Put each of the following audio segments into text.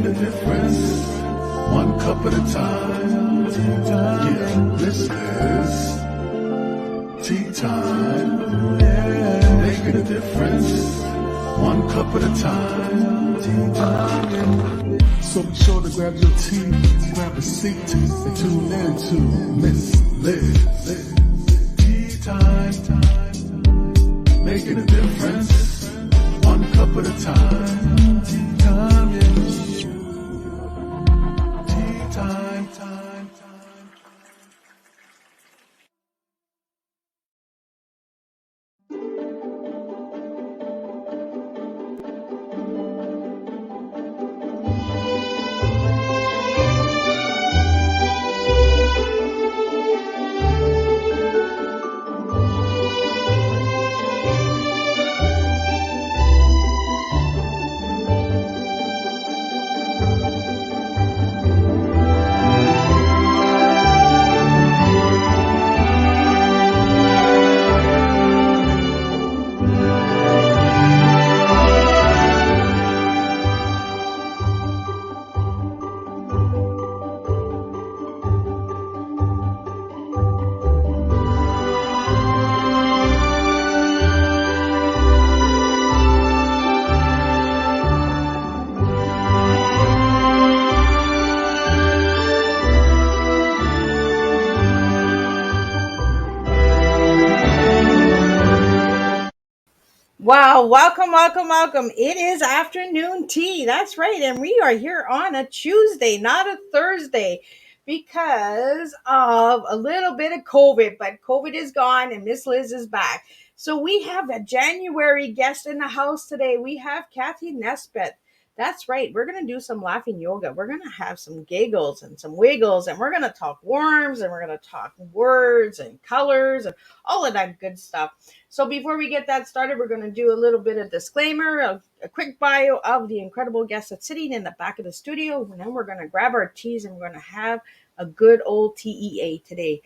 making a difference, one cup at a time. Yeah, this is tea time. Yeah, making a difference, one cup at a time. So be sure to grab your tea, grab a seat, and tune in to Miss Liz. Tea time, making a difference, one cup at a time. Tea time, yeah. Tea time, time, time. Wow, welcome. It is afternoon tea. That's right. And we are here on a Tuesday, not a Thursday, because of a little bit of COVID. But COVID is gone and Miss Liz is back. So we have a January guest in the house today. We have Cathy Nesbitt. That's right. We're going to do some laughing yoga. We're going to have some giggles and some wiggles, and we're going to talk worms, and we're going to talk words and colors and all of that good stuff. So before we get that started, we're going to do a little bit of disclaimer, a quick bio of the incredible guest that's sitting in the back of the studio. And then we're going to grab our teas and we're going to have a good old TEA today.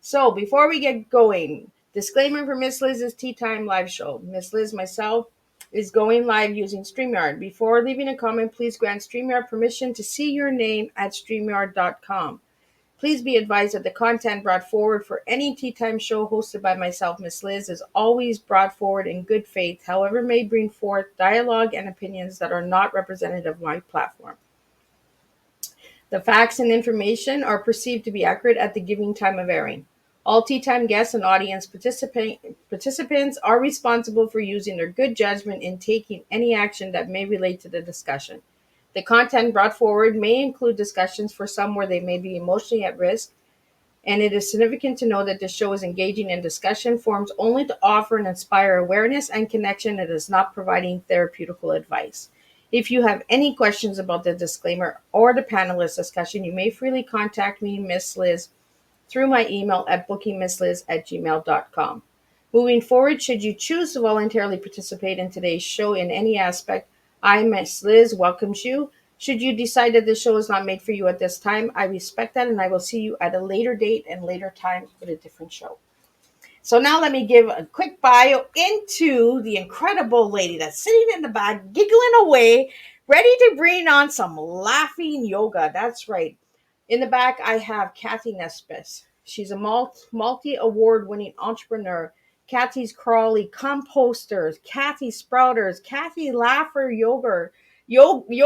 So before we get going, disclaimer for Miss Liz's Tea Time live show. Miss Liz, myself, is going live using StreamYard. Before leaving a comment, please grant StreamYard permission to see your name at StreamYard.com. Please be advised that the content brought forward for any Tea Time show hosted by myself, Miss Liz, is always brought forward in good faith, however may bring forth dialogue and opinions that are not representative of my platform. The facts and information are perceived to be accurate at the given time of airing. All Tea Time guests and audience participants are responsible for using their good judgment in taking any action that may relate to the discussion. The content brought forward may include discussions for some where they may be emotionally at risk, and it is significant to know that this show is engaging in discussion forums only to offer and inspire awareness and connection. It is not providing therapeutical advice. If you have any questions about the disclaimer or the panelist discussion, you may freely contact me, Miss Liz, through my email at bookingmissliz@gmail.com. Moving forward, should you choose to voluntarily participate in today's show in any aspect, I, Miss Liz, welcomes you. Should you decide that the show is not made for you at this time, I respect that, and I will see you at a later date and later time with a different show. So now let me give a quick bio into the incredible lady that's sitting in the back, giggling away, ready to bring on some laughing yoga. That's right. In the back, I have Cathy Nesbitt. She's a multi-award-winning entrepreneur. Cathy's Crawley Composters, Cathy Sprouters, Cathy Laugher Yoga. Here we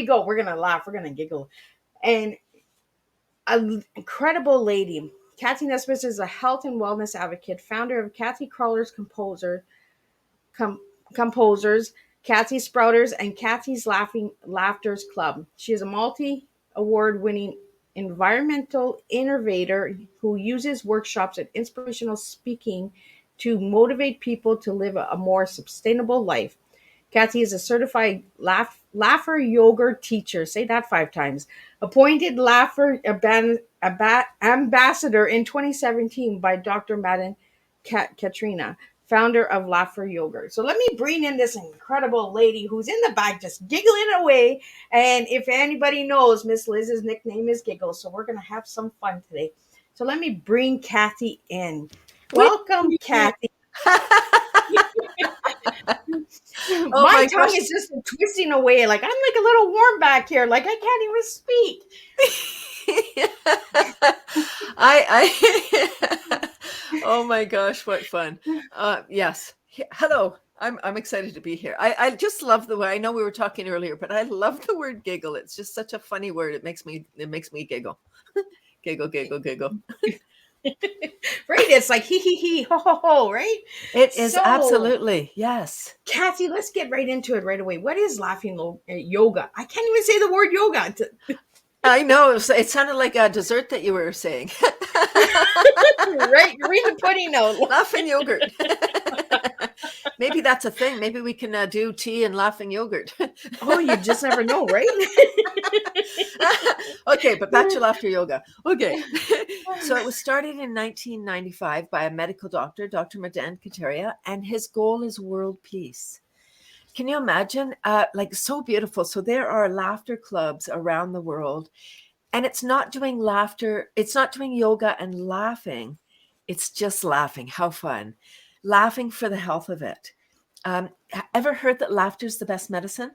go. We're gonna laugh. We're gonna giggle, and an incredible lady. Cathy Nesbitt is a health and wellness advocate, founder of Cathy Crawlers Composers, Cathy Sprouters, and Cathy's Laughters Club. She is a multi-award-winning environmental innovator who uses workshops and inspirational speaking to motivate people to live a more sustainable life. Cathy is a certified Laugher yoga teacher. Say that 5 times. Appointed Laugher ambassador in 2017 by Dr. Madden Katrina, founder of Laugher Yoga. So let me bring in this incredible lady who's in the back just giggling away. And if anybody knows, Miss Liz's nickname is Giggles. So we're going to have some fun today. So let me bring Cathy in. Welcome, Cathy. Oh My my tongue gosh. is just twisting away. Like I'm like a little worm back here. Like I can't even speak. I oh my gosh, what fun. Yes. Hello. I'm excited to be here. I just love the way, I know we were talking earlier, but I love the word giggle. It's just such a funny word. It makes me giggle. Giggle, giggle, giggle. Right? It's like he ho ho ho, right? It is So, absolutely, yes. Kathy, let's get right into it right away. What is yoga? I can't even say the word yoga. I know it sounded like a dessert that you were saying. Right? Read the pudding note. Laughing yogurt. Maybe that's a thing. Maybe we can do tea and laughing yogurt. Oh, you just never know, right? Okay, but back to laughter yoga. Okay. So it was started in 1995 by a medical doctor, Dr. Madan Kataria, and his goal is world peace. Can you imagine? Like so beautiful. So there are laughter clubs around the world, and it's not doing laughter. It's not doing yoga and laughing. It's just laughing. How fun. Laughing for the health of it. Ever heard that laughter is the best medicine?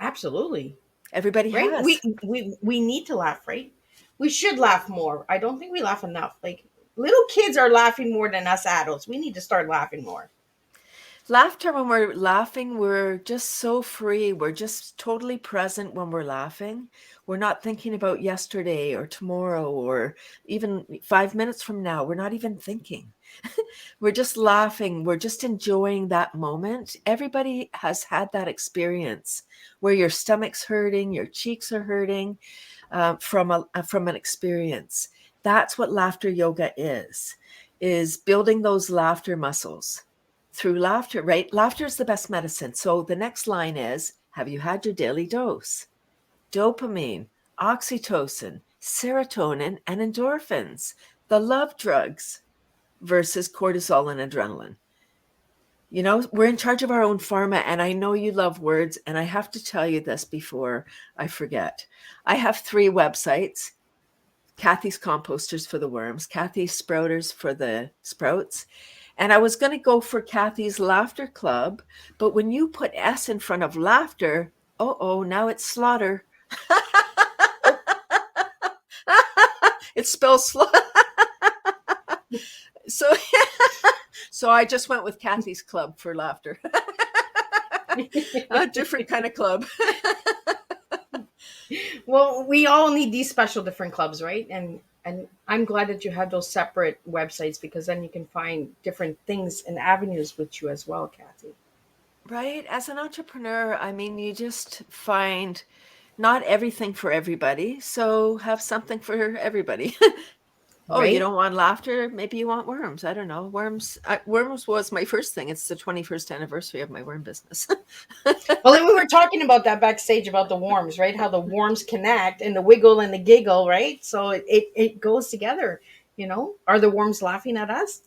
Absolutely. Everybody Right? has. We need to laugh, right? We should laugh more. I don't think we laugh enough. Like little kids are laughing more than us adults. We need to start laughing more. Laughter, when we're laughing, we're just so free. We're just totally present when we're laughing. We're not thinking about yesterday or tomorrow or even 5 minutes from now. We're not even thinking. We're just laughing. We're just enjoying that moment. Everybody has had that experience where your stomach's hurting, your cheeks are hurting from an experience. That's what laughter yoga is building those laughter muscles through laughter, right? Laughter is the best medicine. So the next line is, have you had your daily dose? Dopamine, oxytocin, serotonin, and endorphins, the love drugs versus cortisol and adrenaline. You know, we're in charge of our own pharma, and I know you love words, and I have to tell you this before I forget. I have 3 websites. Cathy's Composters for the worms, Cathy's Sprouters for the sprouts. And I was going to go for Cathy's Laughter Club, but when you put S in front of laughter, now it's slaughter. It spells slaughter. So, so I just went with Cathy's Club for laughter. A different kind of club. Well, we all need these special different clubs, right? And I'm glad that you have those separate websites because then you can find different things and avenues with you as well, Kathy. Right. As an entrepreneur, I mean, you just find not everything for everybody. So have something for everybody. Oh, you Right? don't want laughter? Maybe you want worms. I don't know. Worms was my first thing. It's the 21st anniversary of my worm business. Well, then we were talking about that backstage about the worms, right? How the worms connect and the wiggle and the giggle, right? So it goes together, you know? Are the worms laughing at us?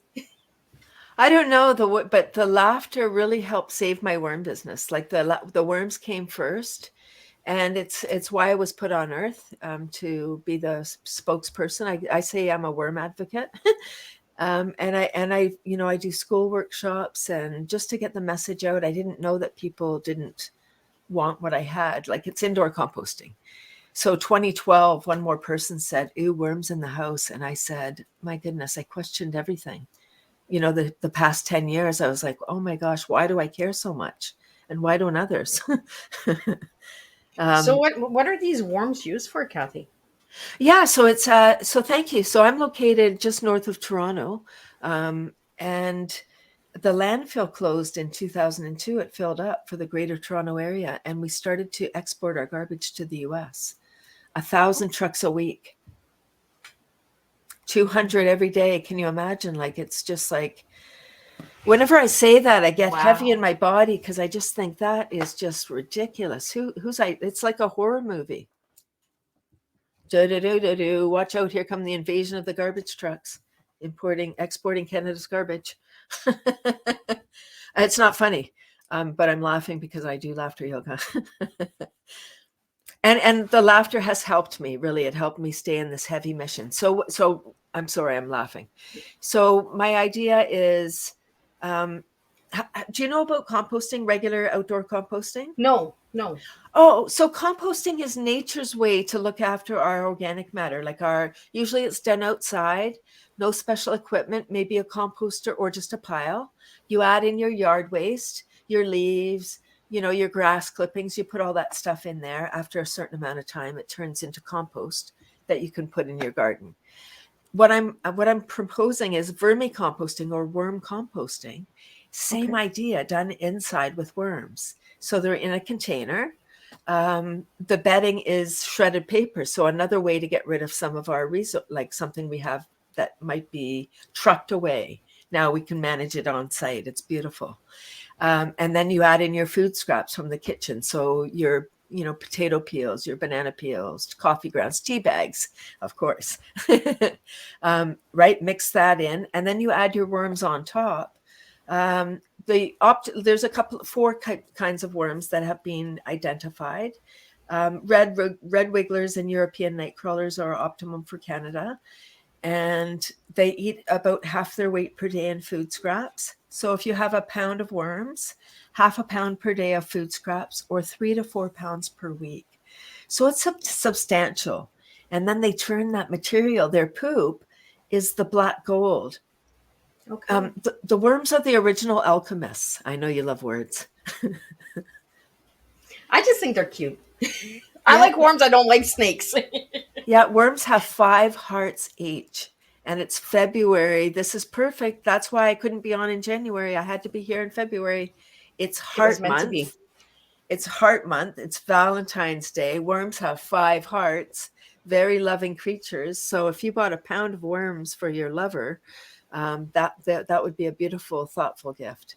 I don't know but the laughter really helped save my worm business. Like the worms came first, and it's why I was put on earth, to be the spokesperson. I say I'm a worm advocate. And I I do school workshops and just to get the message out. I didn't know that people didn't want what I had. Like, it's indoor composting. So 2012, one more person said, "Ooh, worms in the house." And I said, my goodness, I questioned everything. The past 10 years, I was like, oh my gosh, why do I care so much? And why don't others? So um, what are these worms used for, Kathy? Yeah, so thank you. So I'm located just north of Toronto, and the landfill closed in 2002. It filled up for the Greater Toronto Area, and we started to export our garbage to the US. 1,000 trucks a week, 200 every day. Can you imagine? Like, it's just like, whenever I say that, I get heavy in Wow. my body because I just think that is just ridiculous. It's like a horror movie. Do. Watch out, here come the invasion of the garbage trucks, exporting Canada's garbage. It's not funny, but I'm laughing because I do laughter yoga. And the laughter has helped me, really. It helped me stay in this heavy mission. So I'm sorry, I'm laughing. So my idea is, Do you know about composting, regular outdoor composting? No, no. Oh, so composting is nature's way to look after our organic matter. Usually it's done outside, no special equipment, maybe a composter or just a pile. You add in your yard waste, your leaves, your grass clippings, you put all that stuff in there. After a certain amount of time, it turns into compost that you can put in your garden. What I'm proposing is vermicomposting or worm composting. Same Okay. idea, done inside with worms. So they're in a container. The bedding is shredded paper. So another way to get rid of some of our like something we have that might be trucked away. Now we can manage it on site. It's beautiful. And then you add in your food scraps from the kitchen. So your potato peels, your banana peels, coffee grounds, tea bags, of course. Right, mix that in, and then you add your worms on top. There's four kinds of worms that have been identified. Red wigglers and European night crawlers are optimum for Canada, and they eat about half their weight per day in food scraps. So if you have a pound of worms, half a pound per day of food scraps, or 3 to 4 pounds per week. So it's substantial. And then they turn that material, their poop is the black gold. Okay. The worms are the original alchemists. I know you love words. I just think they're cute. I like worms. I don't like snakes. Yeah, worms have 5 hearts each. And it's February. This is perfect. That's why I couldn't be on in January. I had to be here in February. It's It was heart meant to be. month. It's heart month. It's Valentine's Day. Worms have 5 hearts, very loving creatures. So if you bought a pound of worms for your lover, that would be a beautiful, thoughtful gift.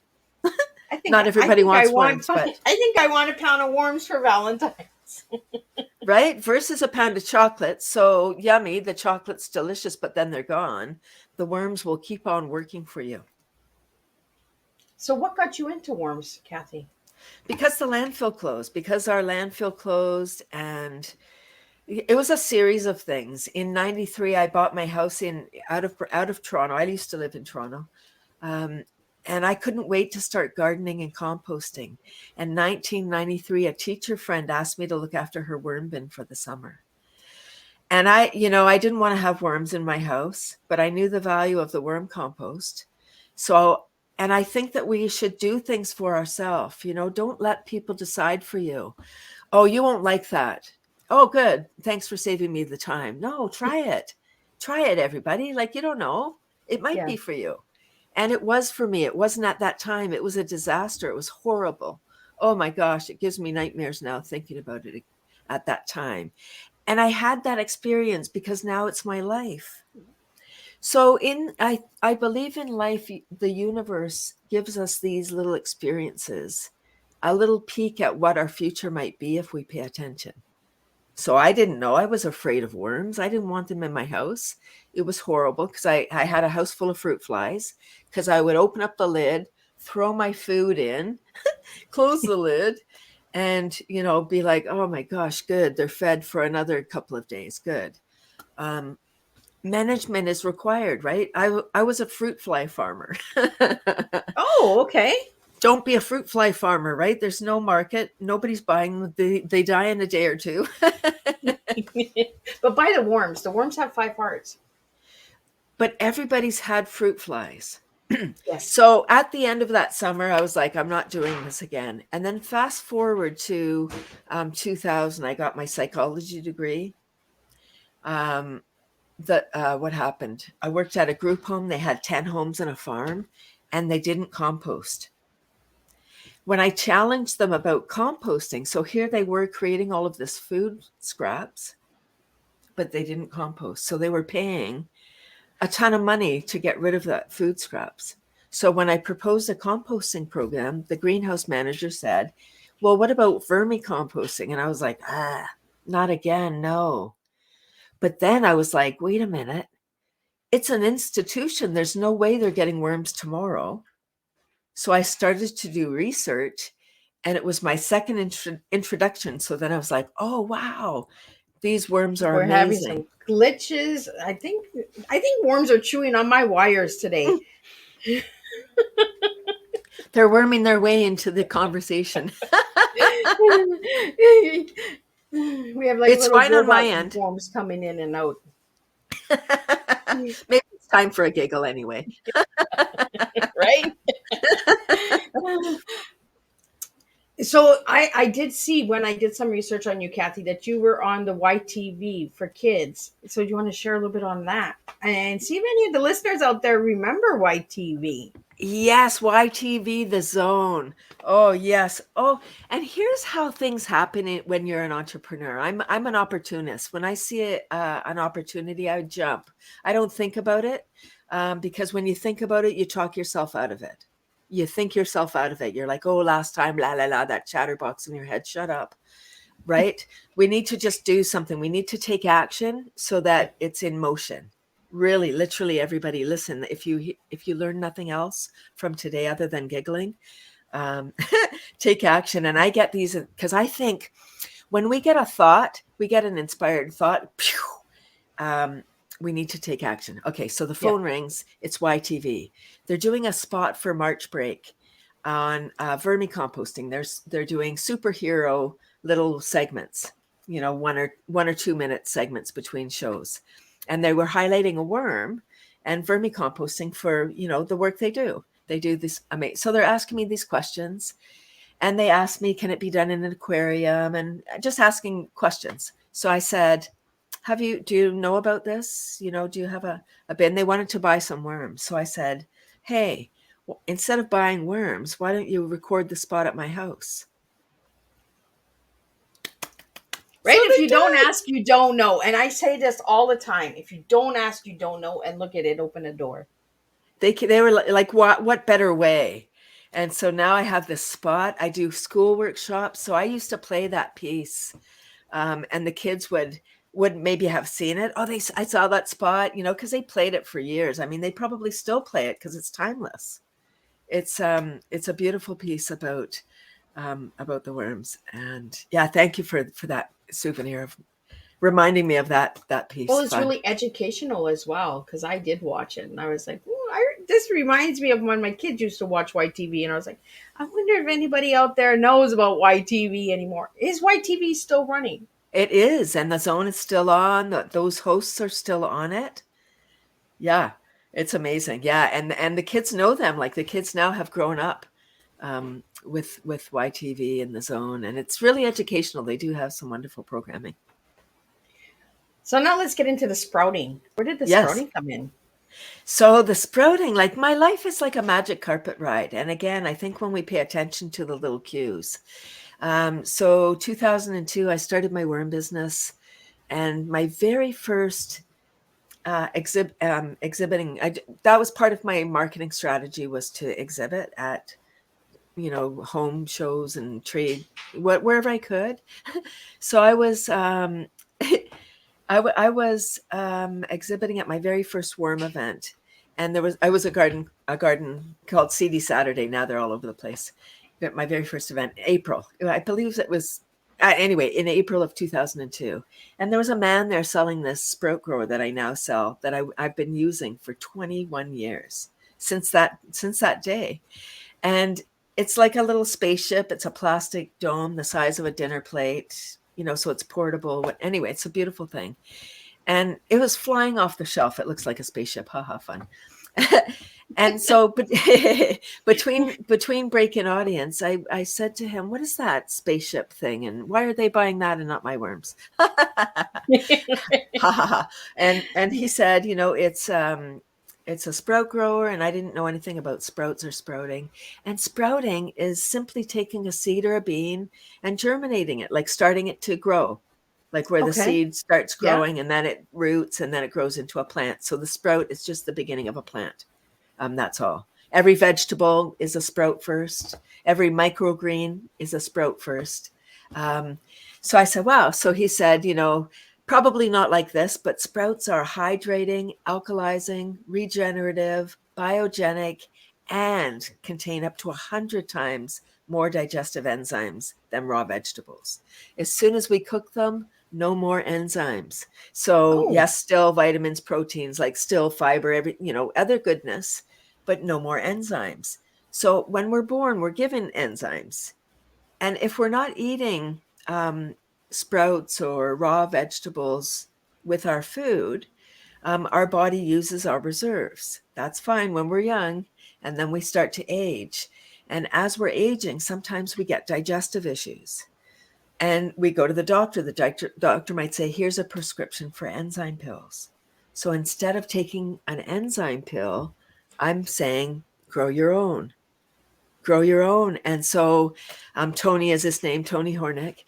Not everybody wants worms, but I think I want a pound of worms for Valentine's. right? Versus a pound of chocolate. So yummy. The chocolate's delicious, but then they're gone. The worms will keep on working for you. So, what got you into worms, Cathy? Because the landfill closed, because our landfill closed, and it was a series of things. In '93, I bought my house out of Toronto. I used to live in Toronto. And I couldn't wait to start gardening and composting. In 1993, a teacher friend asked me to look after her worm bin for the summer. And I didn't want to have worms in my house, but I knew the value of the worm compost. And I think that we should do things for ourselves. Don't let people decide for you. Oh, you won't like that. Oh, good. Thanks for saving me the time. No, try it. Try it, everybody. Like, you don't know. It might be for you. And it was for me. It wasn't at that time. It was a disaster. It was horrible. Oh my gosh, it gives me nightmares now thinking about it at that time. And I had that experience because now it's my life. So I believe in life, the universe gives us these little experiences, a little peek at what our future might be if we pay attention. So I didn't know. I was afraid of worms. I didn't want them in my house. It was horrible because I had a house full of fruit flies, because I would open up the lid, throw my food in, close the lid, and, be like, oh my gosh, good. They're fed for another couple of days. Good. Management is required, right? I was a fruit fly farmer. Oh, okay. Don't be a fruit fly farmer, right? There's no market. Nobody's buying them. They die in a day or two. But buy the worms. The worms have 5 hearts. But everybody's had fruit flies. Yes. So at the end of that summer, I was like, I'm not doing this again. And then fast forward to 2000, I got my psychology degree. What happened? I worked at a group home. They had 10 homes and a farm, and they didn't compost. When I challenged them about composting, so here they were creating all of this food scraps, but they didn't compost. So they were paying a ton of money to get rid of that food scraps. So when I proposed a composting program, the greenhouse manager said, well, what about vermicomposting? And I was like, not again, no. But then I was like, wait a minute. It's an institution. There's no way they're getting worms tomorrow. So I started to do research, and it was my second introduction. So then I was like, oh, wow, these worms are We're having amazing. some glitches. I think worms are chewing on my wires today. They're worming their way into the conversation. We have like It's little fine on my robot end. forms coming in and out. Maybe it's time for a giggle anyway. Right? So I did see when I did some research on you, Cathy, that you were on the YTV for kids. So do you want to share a little bit on that and see if any of the listeners out there remember YTV? Yes, YTV, The Zone. Oh, yes. Oh, and here's how things happen when you're an entrepreneur. I'm an opportunist. When I see an opportunity, I jump. I don't think about it, because when you think about it, you talk yourself out of it. You think yourself out of it. You're like, oh, last time, la la la, that chatterbox in your head. Shut up. Right? We need to just do something. We need to take action so that it's in motion. Really, literally, everybody, listen. If you learn nothing else from today other than giggling, um, take action. And I get these because I think when we get a thought, we get an inspired thought. We need to take action. Okay, so the phone rings. It's YTV. They're doing a spot for March break on vermicomposting. They're doing superhero little segments, 1 or 2 minute segments between shows, and they were highlighting a worm and vermicomposting for the work they do. They do this amazing. So they're asking me these questions, and they asked me, can it be done in an aquarium, and just asking questions. So I said, do you know about this? Do you have a bin? They wanted to buy some worms. So I said, hey, instead of buying worms, why don't you record the spot at my house? Right? So if you don't ask, you don't know. And I say this all the time. If you don't ask, you don't know. And look at it, open a door. They were like, what better way? And so now I have this spot. I do school workshops. So I used to play that piece. And the kids would maybe have seen it. Oh, I saw that spot, because they played it for years. I mean, they probably still play it because it's timeless. It's a beautiful piece about the worms. And yeah, thank you for that souvenir of reminding me of that piece. Well, it's really educational as well, because I did watch it and I was like, this reminds me of when my kids used to watch YTV, and I was like, I wonder if anybody out there knows about YTV anymore. Is YTV still running? It is, and The Zone is still on. Those hosts are still on it. Yeah, it's amazing. Yeah, and the kids know them. Like the kids now have grown up with YTV and The Zone, and it's really educational. They do have some wonderful programming. So now let's get into the sprouting. Where did the sprouting come in? So the sprouting, like my life is like a magic carpet ride. And again, I think when we pay attention to the little cues. So 2002, I started my worm business, and my very first exhibiting, that was part of my marketing strategy, was to exhibit at home shows and trade wherever I could. So I was I was exhibiting at my very first worm event, and I was a garden called CD Saturday. Now they're all over the place. But my very first event, April, I believe it was anyway, in April of 2002, and there was a man there selling this sprout grower that I now sell, that I've been using for 21 years since that day, and it's like a little spaceship. It's a plastic dome the size of a dinner plate. So it's portable. Anyway, it's a beautiful thing. And it was flying off the shelf. It looks like a spaceship. Haha, fun. And so between break and audience, I said to him, what is that spaceship thing? And why are they buying that and not my worms? And he said, it's a sprout grower, and I didn't know anything about sprouts or sprouting. And sprouting is simply taking a seed or a bean and germinating it, like starting it to grow, like where the seed starts growing and then it roots and then it grows into a plant. So the sprout is just the beginning of a plant. That's all. Every vegetable is a sprout first. Every microgreen is a sprout first. So I said, wow. So he said, probably not like this, but sprouts are hydrating, alkalizing, regenerative, biogenic, and contain up to 100 times more digestive enzymes than raw vegetables. As soon as we cook them, no more enzymes. So yes, still vitamins, proteins, like still fiber, other goodness, but no more enzymes. So when we're born, we're given enzymes. And if we're not eating sprouts or raw vegetables with our food, our body uses our reserves. That's fine when we're young, and then we start to age. And as we're aging, sometimes we get digestive issues. And we go to the doctor. The doctor might say, here's a prescription for enzyme pills. So instead of taking an enzyme pill, I'm saying, grow your own. Grow your own. And so Tony is his name, Tony Hornick.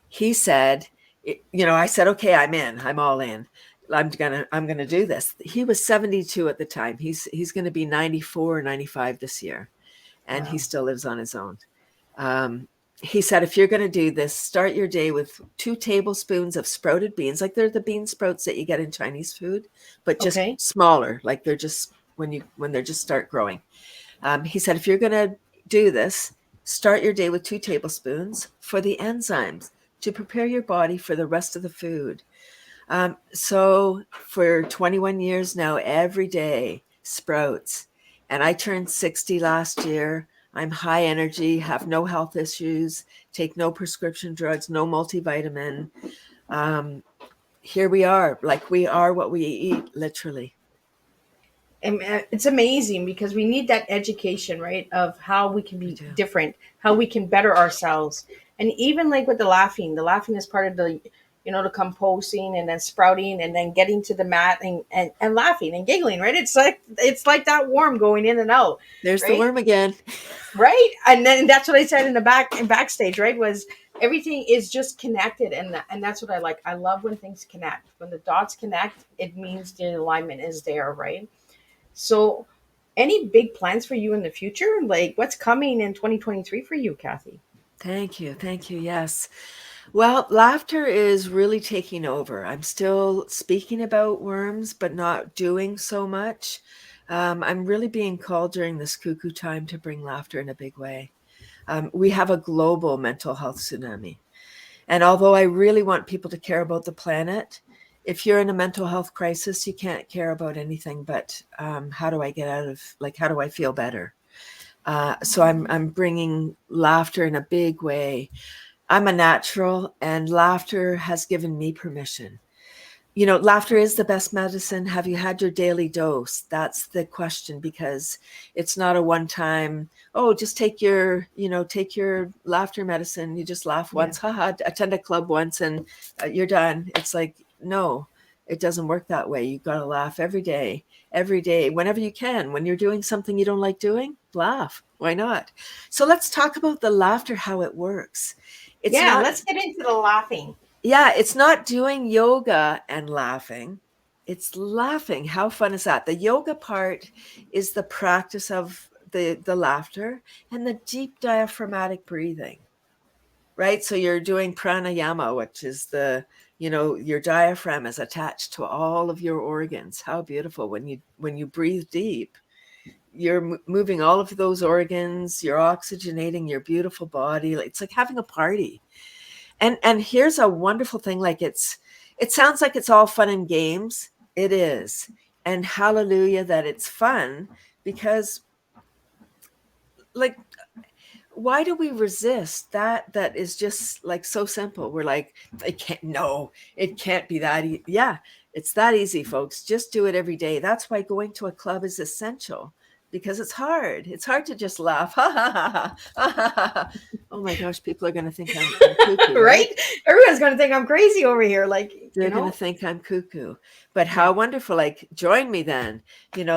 He said, I said, okay, I'm all in. I'm gonna do this. He was 72 at the time. He's gonna be 94 or 95 this year, and Wow. he still lives on his own. He said, if you're gonna do this, start your day with 2 tablespoons of sprouted beans, like they're the bean sprouts that you get in Chinese food, but just Okay. smaller, like they're just when they're just start growing. He said, if you're gonna do this, start your day with 2 tablespoons for the enzymes to prepare your body for the rest of the food. So for 21 years now, every day, sprouts. And I turned 60 last year. I'm high energy, have no health issues, take no prescription drugs, no multivitamin. Here we are, like we are what we eat, literally. And it's amazing because we need that education, right, of how we can We be do. different, how we can better ourselves. And even like with the laughing is part of the, the composing and then sprouting and then getting to the mat and laughing and giggling, right? It's like that worm going in and out, There's the right? worm again. Right. And then that's what I said in the backstage, right? Was everything is just connected, and that's what I like. I love when things connect. When the dots connect, it means the alignment is there, right? So, any big plans for you in the future? Like, what's coming in 2023 for you, Cathy? Thank you. Thank you. Yes. Well, laughter is really taking over. I'm still speaking about worms, but not doing so much. I'm really being called during this cuckoo time to bring laughter in a big way. We have a global mental health tsunami. And although I really want people to care about the planet, if you're in a mental health crisis, you can't care about anything but how do I get out of, like, how do I feel better? So I'm bringing laughter in a big way. I'm a natural, and laughter has given me permission. Laughter is the best medicine. Have you had your daily dose? That's the question, because it's not a one time, oh, just take your laughter medicine. You just laugh Yeah. once, haha, attend a club once and you're done. It's like, no, it doesn't work that way. You got to laugh every day, whenever you can. When you're doing something you don't like doing, laugh. Why not? So let's talk about the laughter, how it works. It's Yeah, not let's get into the laughing. it's not doing yoga and laughing. It's laughing. How fun is that? The yoga part is the practice of the laughter and the deep diaphragmatic breathing, right? So you're doing pranayama, which is your diaphragm is attached to all of your organs. How beautiful when you breathe deep. You're moving all of those organs, you're oxygenating your beautiful body. It's like having a party. And here's a wonderful thing, like it sounds like it's all fun and games. It is. And hallelujah that it's fun, because, like, why do we resist that is just like so simple? We're like, it can't be that yeah, it's that easy, folks. Just do it every day. That's why going to a club is essential, because it's hard to just laugh. Oh my gosh, people are going to think I'm cuckoo, Right? right? Everyone's going to think I'm crazy over here. Like, They're going to think I'm cuckoo. But Yeah. how wonderful. Like, join me then.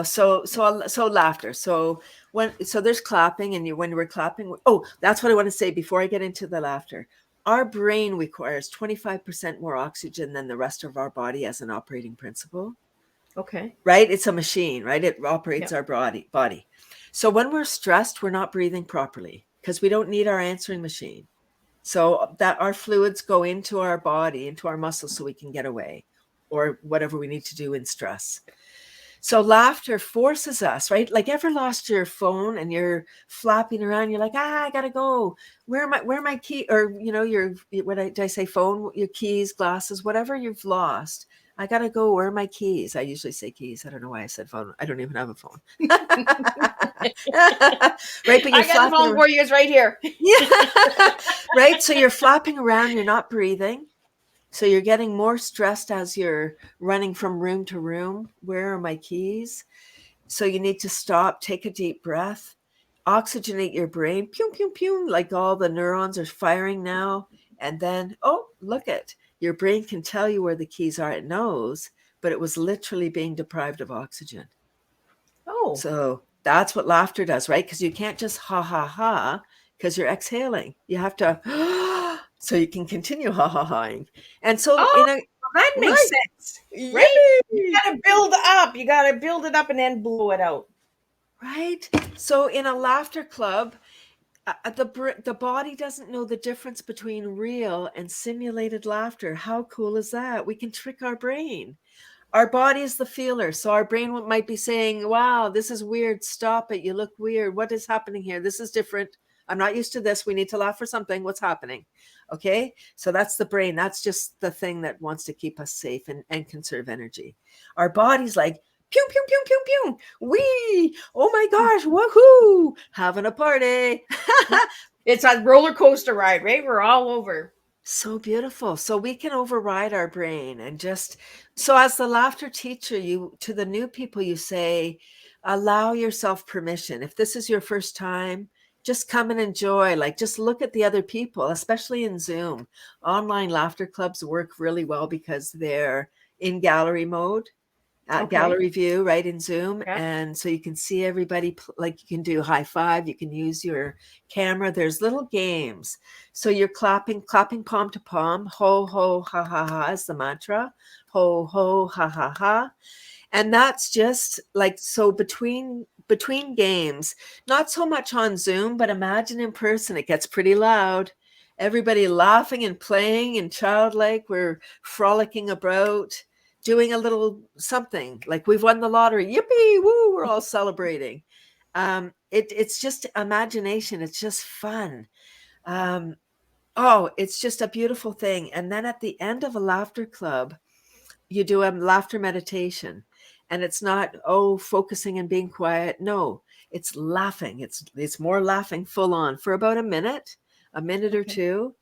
So laughter. So there's clapping, and when we're clapping, oh, that's what I want to say before I get into the laughter. Our brain requires 25% more oxygen than the rest of our body as an operating principle, Okay. right? It's a machine, right? It operates Yeah. our body. So when we're stressed, we're not breathing properly because we don't need our answering machine. So that our fluids go into our body, into our muscles, so we can get away, or whatever we need to do in stress. So laughter forces us, right? Like, ever lost your phone and you're flapping around, you're like, I gotta go. Where are my key? Or, did I say phone? Your keys, glasses, whatever you've lost. I gotta go. Where are my keys? I usually say keys. I don't know why I said phone. I don't even have a phone. Right, but you're I got the flapping phone for you. It's right here. Yeah. Right. So you're flapping around, you're not breathing. So you're getting more stressed as you're running from room to room. Where are my keys? So you need to stop, take a deep breath, oxygenate your brain. Pew, pew, pew. Like all the neurons are firing now. And then, oh, look at your brain can tell you where the keys are. It knows, but it was literally being deprived of oxygen. Oh. So that's what laughter does, right? Because you can't just ha ha ha because you're exhaling. You have to so you can continue ha ha haing. And so Oh, in a that makes right, sense, right? You yippee, gotta build up. You gotta build it up and then blow it out. right? So in a laughter club, the body doesn't know the difference between real and simulated laughter. How cool is that? We can trick our brain. Our body is the feeler. So our brain might be saying, wow, this is weird. Stop it. You look weird. What is happening here? This is different. I'm not used to this. We need to laugh for something. What's happening? Okay. So that's the brain. That's just the thing that wants to keep us safe and conserve energy. Our body's like, pew, pew, pew, pew, pew. Wee. Oh my gosh. Woohoo. Having a party. It's a roller coaster ride, right? We're all over. So beautiful. So we can override our brain and just so as the laughter teacher, you to the new people, you say, allow yourself permission. If this is your first time, just come and enjoy. Like just look at the other people, especially in Zoom. Online laughter clubs work really well because they're in gallery mode. Okay. Gallery view right in Zoom, Yeah. and so you can see everybody. Like you can do high five, you can use your camera. There's little games, so you're clapping palm to palm. Ho ho ha ha ha is the mantra. Ho ho ha ha ha, and that's just like so between games. Not so much on Zoom, but imagine in person. It gets pretty loud. Everybody laughing and playing and childlike. We're frolicking about doing a little something like we've won the lottery. Yippee, woo, we're all celebrating. It's just imagination. It's just fun. Um, oh, it's just a beautiful thing. And then at the end of a laughter club, you do a laughter meditation. And it's not, oh, focusing and being quiet. No, it's laughing. It's more laughing full on for about a minute or Okay. two,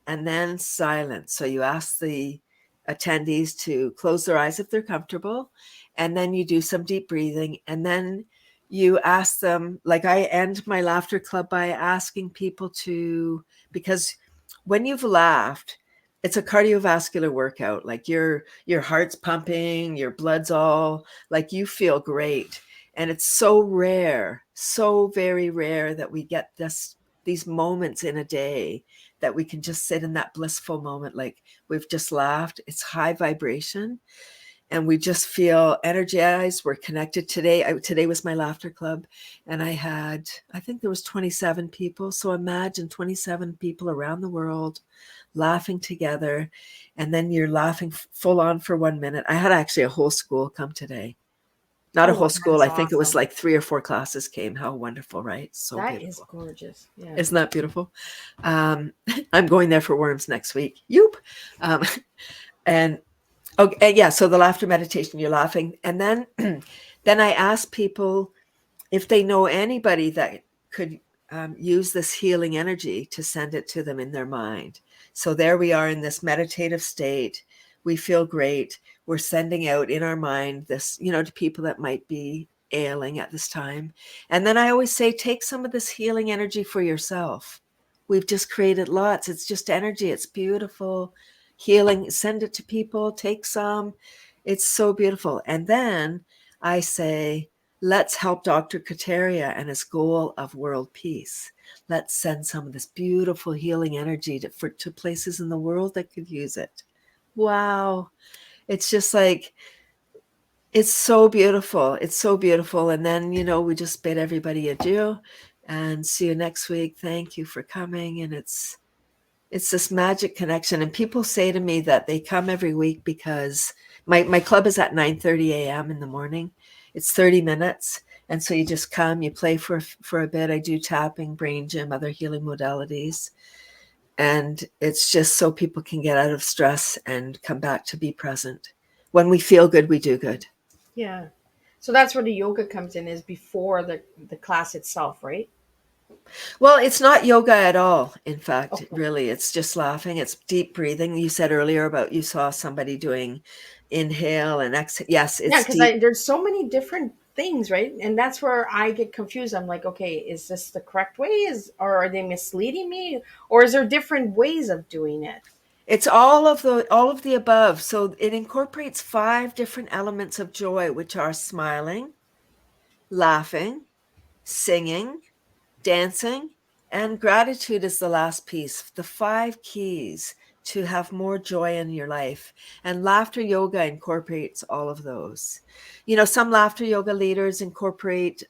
and then silence. So you ask the attendees to close their eyes if they're comfortable, and then you do some deep breathing, and then you ask them, like I end my laughter club by asking people to, because when you've laughed, it's a cardiovascular workout. Like your heart's pumping, your blood's all like you feel great. And it's so rare, so very rare that we get these moments in a day that we can just sit in that blissful moment like we've just laughed. It's high vibration and we just feel energized. We're connected today. Today was my laughter club, and I think there was 27 people. So imagine 27 people around the world laughing together, and then you're laughing full on for 1 minute. I had actually a whole school come today. Not a Oh, whole school. that's I think it was awesome. like 3 or 4 classes came. How wonderful, right? So That is beautiful. gorgeous. Yeah. Isn't that beautiful? I'm going there for Worms next week. Yoop. And okay, yeah. So the laughter meditation, you're laughing, and then, then I ask people if they know anybody that could use this healing energy to send it to them in their mind. So there we are in this meditative state. We feel great. We're sending out in our mind this, to people that might be ailing at this time. And then I always say, take some of this healing energy for yourself. We've just created lots. It's just energy. It's beautiful. Healing, send it to people, take some. It's so beautiful. And then I say, let's help Dr. Kateria and his goal of world peace. Let's send some of this beautiful healing energy to places in the world that could use it. Wow. It's just like, it's so beautiful. It's so beautiful. And then, we just bid everybody adieu and see you next week. Thank you for coming. And it's this magic connection. And people say to me that they come every week because my club is at 9:30 a.m. in the morning. It's 30 minutes. And so you just come, you play for a bit. I do tapping, brain gym, other healing modalities. And it's just so people can get out of stress and come back to be present. When we feel good, we do good. Yeah. So that's where the yoga comes in, is before the class itself, right? Well, it's not yoga at all. In fact, Okay. really, it's just laughing. It's deep breathing. You said earlier about you saw somebody doing inhale and exhale. Yes, Yeah, it's because deep. there's so many different things, right? And that's where I get confused. I'm like, okay, is this the correct way? Or are they misleading me? Or is there different ways of doing it? It's all of the above. So it incorporates 5 different elements of joy, which are smiling, laughing, singing, dancing, and gratitude is the last piece. The 5 keys to have more joy in your life. And laughter yoga incorporates all of those. You know, some laughter yoga leaders incorporate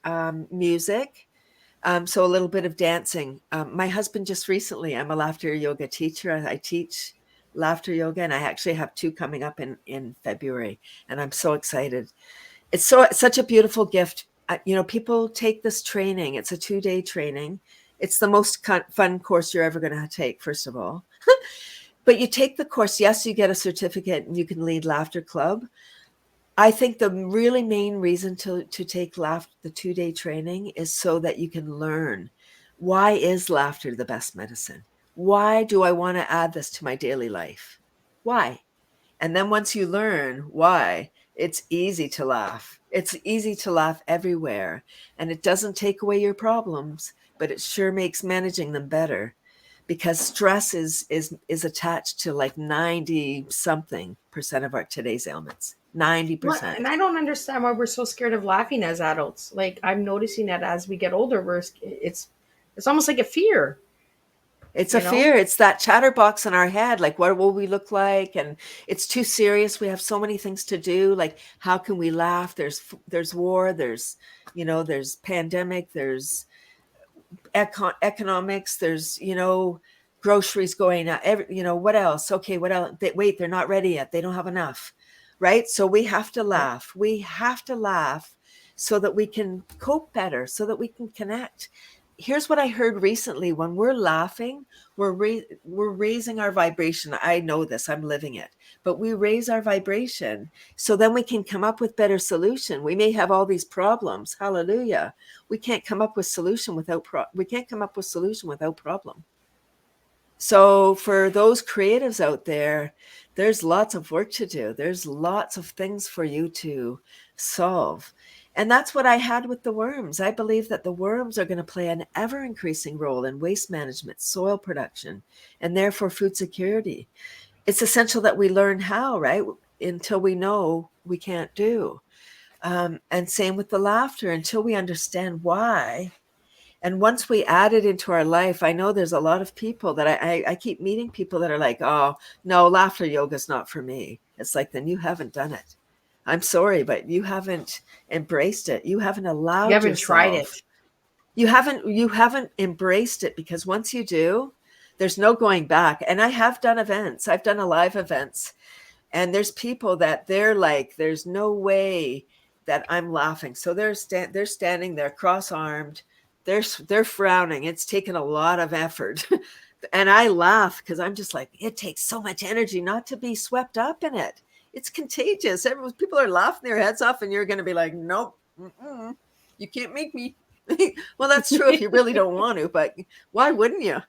music. So a little bit of dancing. My husband just recently, I'm a laughter yoga teacher. I teach laughter yoga, and I actually have 2 coming up in February, and I'm so excited. It's such a beautiful gift. You know, people take this training. It's a 2-day training. It's the most fun course you're ever going to take, first of all. But you take the course. Yes, you get a certificate and you can lead Laughter Club. I think the really main reason to take the 2-day training is so that you can learn, why is laughter the best medicine? Why do I want to add this to my daily life? Why? And then once you learn why, it's easy to laugh. It's easy to laugh everywhere. And it doesn't take away your problems, but it sure makes managing them better, because stress is attached to like 90 something percent of our today's ailments. Well, and 90%. I don't understand why we're so scared of laughing as adults. Like, I'm noticing that as we get older, it's almost like a fear, It's a you know? fear. It's that chatterbox in our head. Like, what will we look like? And it's too serious. We have so many things to do. Like, how can we laugh? There's war. There's pandemic. There's economics. There's groceries going out. What else? Okay, what else? Wait, they're not ready yet. They don't have enough, right? So we have to Yeah. laugh. We have to laugh so that we can cope better, so that we can connect. Here's what I heard recently: when we're laughing, we're raising our vibration. I know this, I'm living it. But we raise our vibration, so then we can come up with better solution. We may have all these problems, hallelujah. We can't come up with solution without problem. So for those creatives out there, there's lots of work to do. There's lots of things for you to solve. And that's what I had with the worms. I believe that the worms are going to play an ever increasing role in waste management, soil production, and therefore food security. It's essential that we learn how, right? Until we know, we can't do. And same with the laughter, until we understand why. And once we add it into our life, I know there's a lot of people that I keep meeting, people that are like, oh, no, laughter yoga is not for me. It's like, then you haven't done it. I'm sorry, but you haven't embraced it. You haven't You allowed haven't tried yourself. it. You haven't embraced it, because once you do, there's no going back. And I have done events. I've done a live events, and there's people that they're like, there's no way that I'm laughing. So they're standing there cross-armed. They're frowning. It's taken a lot of effort. And I laugh because I'm just like, it takes so much energy not to be swept up in it. It's contagious. People are laughing their heads off, and you're going to be like, nope, you can't make me. Well, that's true if you really don't want to, but why wouldn't you?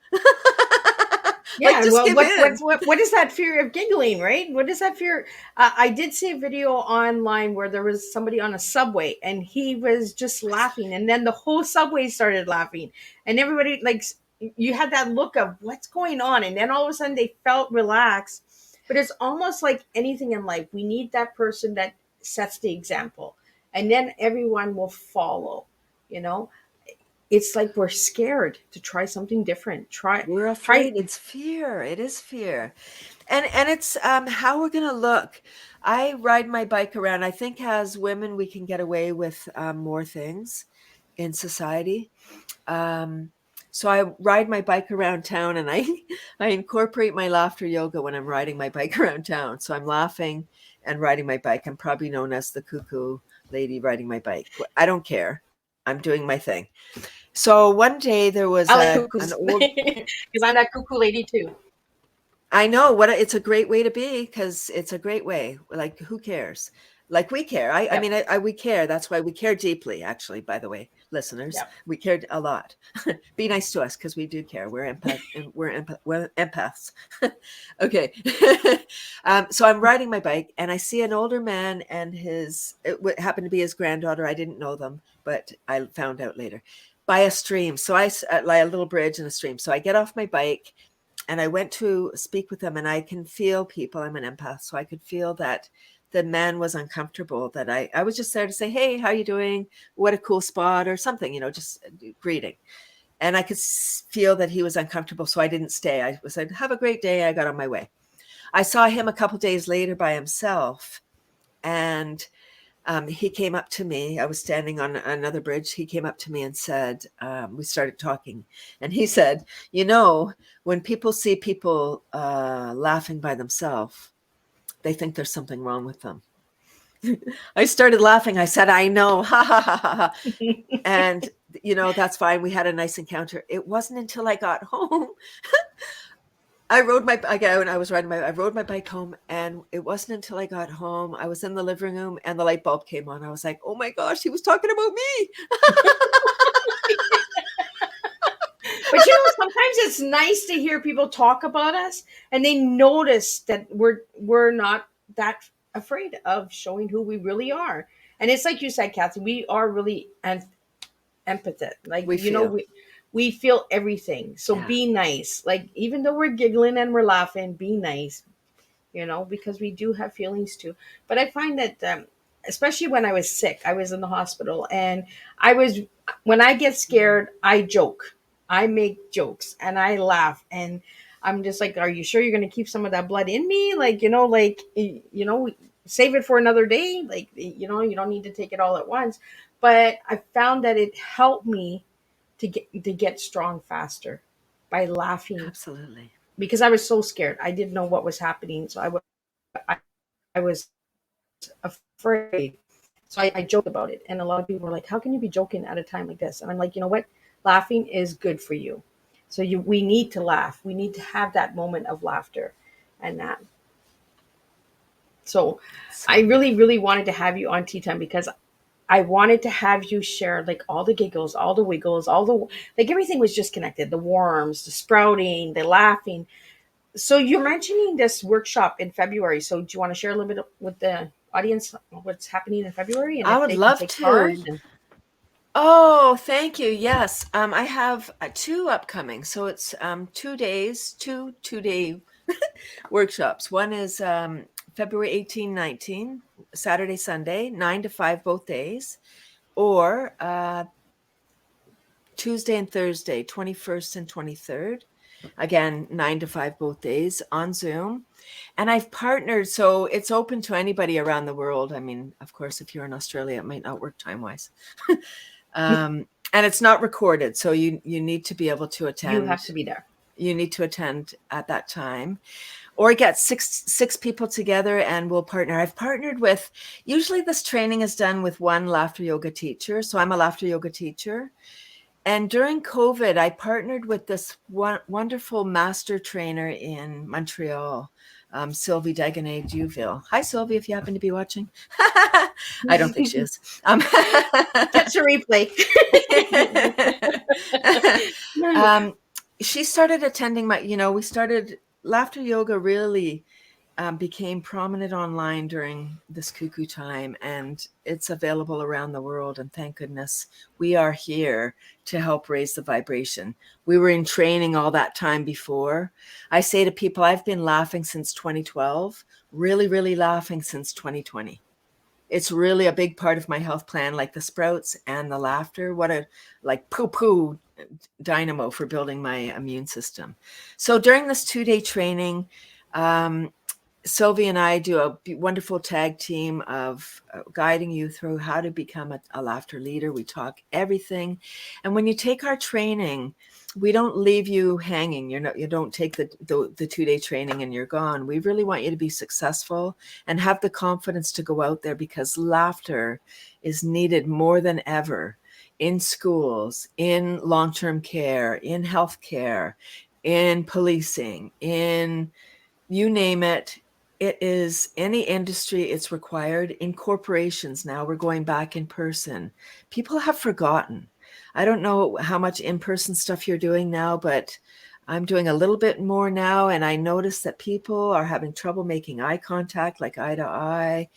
Like, Yeah, just well, give in. what is that fear of giggling, right? What is that fear? I did see a video online where there was somebody on a subway and he was just laughing, and then the whole subway started laughing, and everybody, like, you had that look of what's going on, and then all of a sudden they felt relaxed. But it's almost like anything in life, we need that person that sets the example, and then everyone will follow. You know, it's like we're scared to try something different. We're Try. afraid. It's fear. It is fear. And it's how we're going to look. I ride my bike around. I think as women, we can get away with more things in society. Um, so I ride my bike around town, and I incorporate my laughter yoga when I'm riding my bike around town. So I'm laughing and riding my bike. I'm probably known as the cuckoo lady riding my bike. I don't care. I'm doing my thing. So one day there was I like an cuckoos old. because I'm that cuckoo lady too. I know what it's a great way to be, because it's a great way. Like, who cares? like we care. I Yep. mean, we care. That's why we care deeply, actually, by the way, listeners. Yep. We cared a lot. Be nice to us because we do care. We're empaths. Okay. So I'm riding my bike and I see an older man and it happened to be his granddaughter. I didn't know them, but I found out later, by a stream. So like a little bridge and a stream. So I get off my bike and I went to speak with them, and I can feel people. I'm an empath, so I could feel that the man was uncomfortable, that I was just there to say, hey, how you doing? What a cool spot, or something, just greeting. And I could feel that he was uncomfortable, so I didn't stay. I said, have a great day. I got on my way. I saw him a couple days later by himself, and he came up to me. I was standing on another bridge. He came up to me and said, we started talking. And he said, when people see people laughing by themselves, they think there's something wrong with them. I started laughing. I said, I know. Ha, ha, ha, ha, ha. And, that's fine. We had a nice encounter. It wasn't until I got home. I rode my bike out and I rode my bike home, and it wasn't until I got home, I was in the living room and the light bulb came on. I was like, oh my gosh, he was talking about me. But sometimes it's nice to hear people talk about us and they notice that we're not that afraid of showing who we really are. And it's like you said, Cathy, we are really empathetic. Like, we feel everything. So be nice. Like, even though we're giggling and we're laughing, be nice, because we do have feelings too. But I find that, especially when I was sick, I was in the hospital, and when I get scared, I joke. I make jokes and I laugh, and I'm just like, are you sure you're going to keep some of that blood in me? Like, save it for another day. Like, you don't need to take it all at once. But I found that it helped me to get strong faster by laughing. Absolutely. Because I was so scared. I didn't know what was happening. So I was afraid. So I joked about it. And a lot of people were like, how can you be joking at a time like this? And I'm like, you know what? Laughing is good for you. So we need to laugh. We need to have that moment of laughter and that. So I really, really wanted to have you on Teatime because I wanted to have you share like all the giggles, all the wiggles, like everything was just connected. The worms, the sprouting, the laughing. So you're mentioning this workshop in February. So do you want to share a little bit with the audience what's happening in February? And I if would they love can take to. part? Oh, thank you. Yes. I have two upcoming. So it's 2 days, two-day workshops. One is February 18, 19, Saturday, Sunday, 9 to 5 both days, or Tuesday and Thursday, 21st and 23rd. Again, 9 to 5 both days on Zoom. And I've partnered, so it's open to anybody around the world. I mean, of course, if you're in Australia, it might not work time-wise. And it's not recorded, so you need to be able to attend. You have to be there. You need to attend at that time, or get six people together and we'll partner. I've partnered with, usually this training is done with one laughter yoga teacher. So I'm a laughter yoga teacher. And during COVID, I partnered with this wonderful master trainer in Montreal, Sylvie Dagonet-Duville. Hi, Sylvie, if you happen to be watching. I don't think she is. Catch a replay. She started attending we started, laughter yoga really became prominent online during this cuckoo time, and it's available around the world. And thank goodness we are here to help raise the vibration. We were in training all that time before. I say to people, I've been laughing since 2012, really, really laughing since 2020. It's really a big part of my health plan, like the sprouts and the laughter. What a poo-poo dynamo for building my immune system. So during this 2-day training, Sylvie and I do a wonderful tag team of guiding you through how to become a laughter leader. We talk everything. And when you take our training, we don't leave you hanging. You don't take the 2-day training and you're gone. We really want you to be successful and have the confidence to go out there, because laughter is needed more than ever in schools, in long-term care, in healthcare, in policing, in you name it. it is any industry, it's required. In corporations now, we're going back in person. People have forgotten. I don't know how much in-person stuff you're doing now, but I'm doing a little bit more now, and I notice that people are having trouble making eye contact, like eye to eye.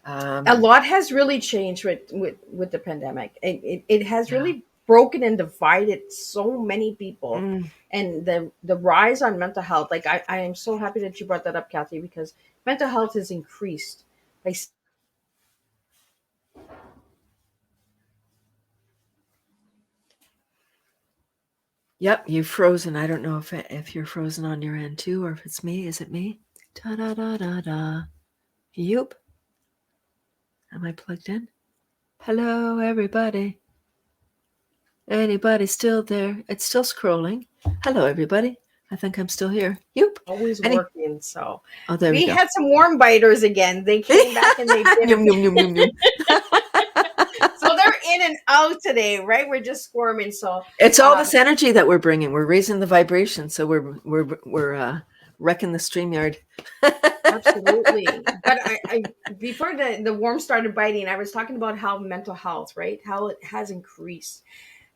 A lot has really changed with the pandemic. It has Yeah. really broken and divided so many people, Mm. and the rise on mental health. Like I am so happy that you brought that up, Kathy, because mental health has increased. Like Yep, you've frozen. I don't know if you're frozen on your end too, or if it's me. Is it me? Da da da da da. Yup. Am I plugged in? Hello, everybody. Anybody still there? It's still scrolling. Hello, everybody. I think I'm still here. Yup. always Any? working. So Oh, there we we go. had some warm biters again. They came back and they did Yum it. yum yum yum yum. So they're in and out today, right? We're just squirming. So It's all uh, this energy that we're bringing. We're raising the vibration, so we're wrecking the StreamYard. absolutely. But I before the worm started biting, I was talking about how mental health, right? How it has increased.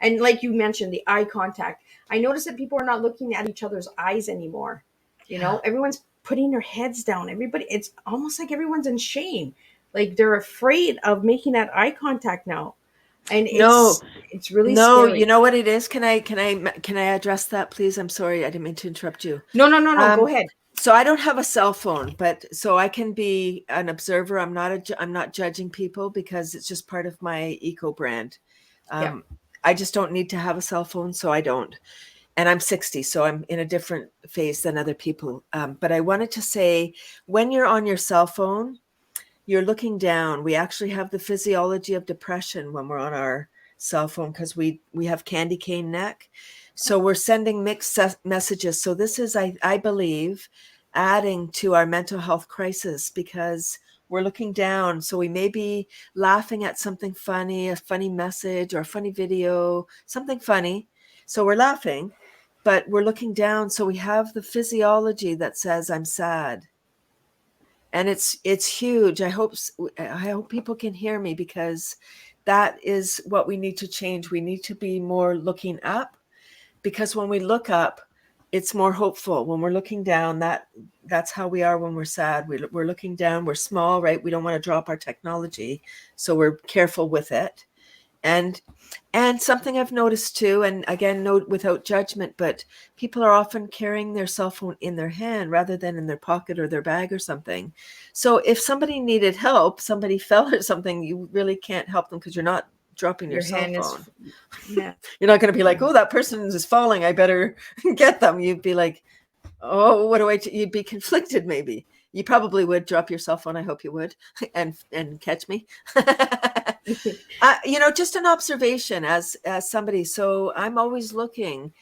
And like you mentioned, the eye contact. I noticed that people are not looking at each other's eyes anymore. You Yeah. know, everyone's putting their heads down. Everybody, it's almost like everyone's in shame. Like they're afraid of making that eye contact now. And No, it's really no. You scary. know what it is? Can I address that, please? I'm sorry, I didn't mean to interrupt you. No, no, no, no. Go Um, ahead. so I don't have a cell phone, but so I can be an observer. I'm not judging people because it's just part of my eco brand. Yeah. Um, I just don't need to have a cell phone, so I don't. And I'm 60, so I'm in a different phase than other people. But I wanted to say, when you're on your cell phone, you're looking down. We actually have the physiology of depression when we're on our cell phone because we have candy cane neck. So we're sending mixed messages. So this is, I believe, adding to our mental health crisis because we're looking down. So we may be laughing at something funny, a funny message or a funny video, something funny. So we're laughing, but we're looking down. So we have the physiology that says, I'm sad, and it's huge. I hope people can hear me because that is what we need to change. We need to be more looking up, because when we look up, it's more hopeful. When we're looking down, that's how we are when we're sad. We're looking down, we're small, right? We don't want to drop our technology, so we're careful with it. And something I've noticed too, and again, note without judgment, but people are often carrying their cell phone in their hand rather than in their pocket or their bag or something. So if somebody needed help, somebody fell or something, you really can't help them because you're not dropping your Your cell hand is, phone. yeah. You're not going to be like, oh, that person is falling, I better get them. You'd be like, oh, what do you'd be conflicted maybe. You probably would drop your cell phone. I hope you would, and catch me. Just an observation as somebody. So I'm always looking,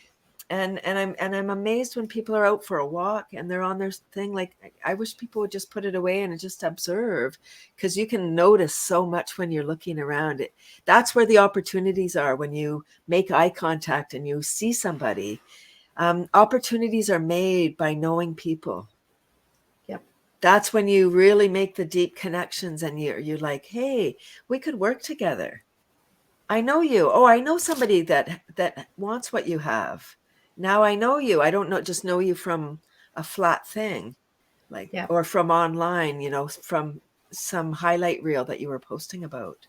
and I'm amazed when people are out for a walk and they're on their thing. Like, I wish people would just put it away and just observe, because you can notice so much when you're looking around. That's where the opportunities are, when you make eye contact and you see somebody. Opportunities are made by knowing people. Yep. That's when you really make the deep connections, and you're like, hey, we could work together. I know you. Oh, I know somebody that wants what you have. Now I know you. I don't just know you from a flat thing, like, Yep. or from online, from some highlight reel that you were posting about.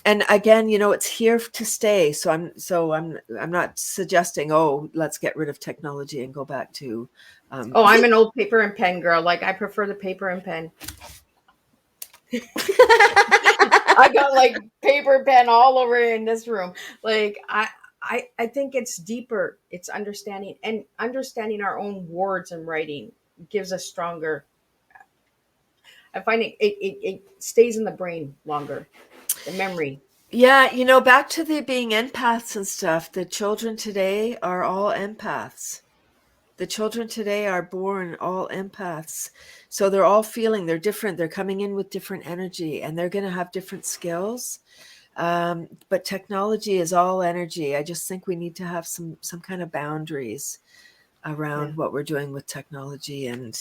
And again, it's here to stay. So I'm not suggesting, oh, let's get rid of technology and go back to Oh, I'm an old paper and pen girl. Like I prefer the paper and pen. I got like paper and pen all over in this room. Like I think it's deeper. It's understanding, and understanding our own words and writing gives us stronger. I find it stays in the brain longer. The memory. Yeah, back to the being empaths and stuff. The children today are all empaths. The children today are born all empaths. So they're all feeling, they're different. They're coming in with different energy, and they're going to have different skills. But technology is all energy. I just think we need to have some kind of boundaries Yeah. around what we're doing with technology, and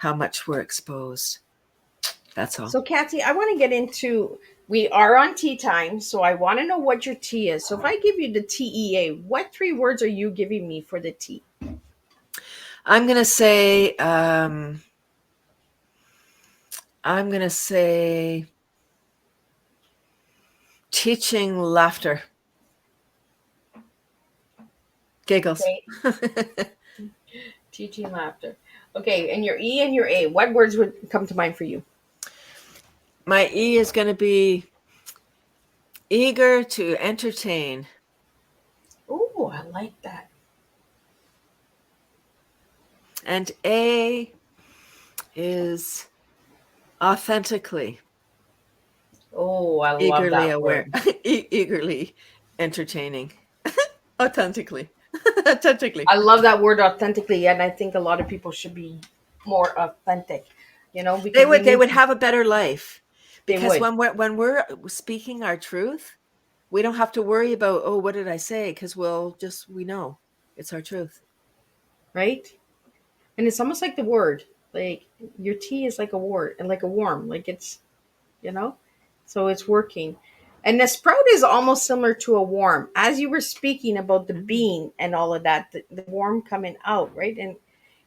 how much we're exposed. That's all. So, Cathy, I want to get into. We are on tea time, so I want to know what your tea is. So, if I give you the TEA, what 3 words are you giving me for the tea? I'm gonna say. I'm gonna say teaching laughter, giggles. Okay, teaching laughter. Okay, and your E and your A, what words would come to mind for you? My E is going to be eager to entertain. Oh, I like that. And A is authentically, Oh, I love eagerly that aware, word. eagerly entertaining. Authentically. Authentically. I love that word authentically, and I think a lot of people should be more authentic, They because we would they need would to, have a better life they because would, when we're speaking our truth, we don't have to worry about, oh, what did I say? Because we know it's our truth. right? And it's almost like the word, like your tea is like a word and like a worm, like you know, so it's working. And the sprout is almost similar to a worm. As you were speaking about the Mm. bean and all of that, the worm coming out, right? And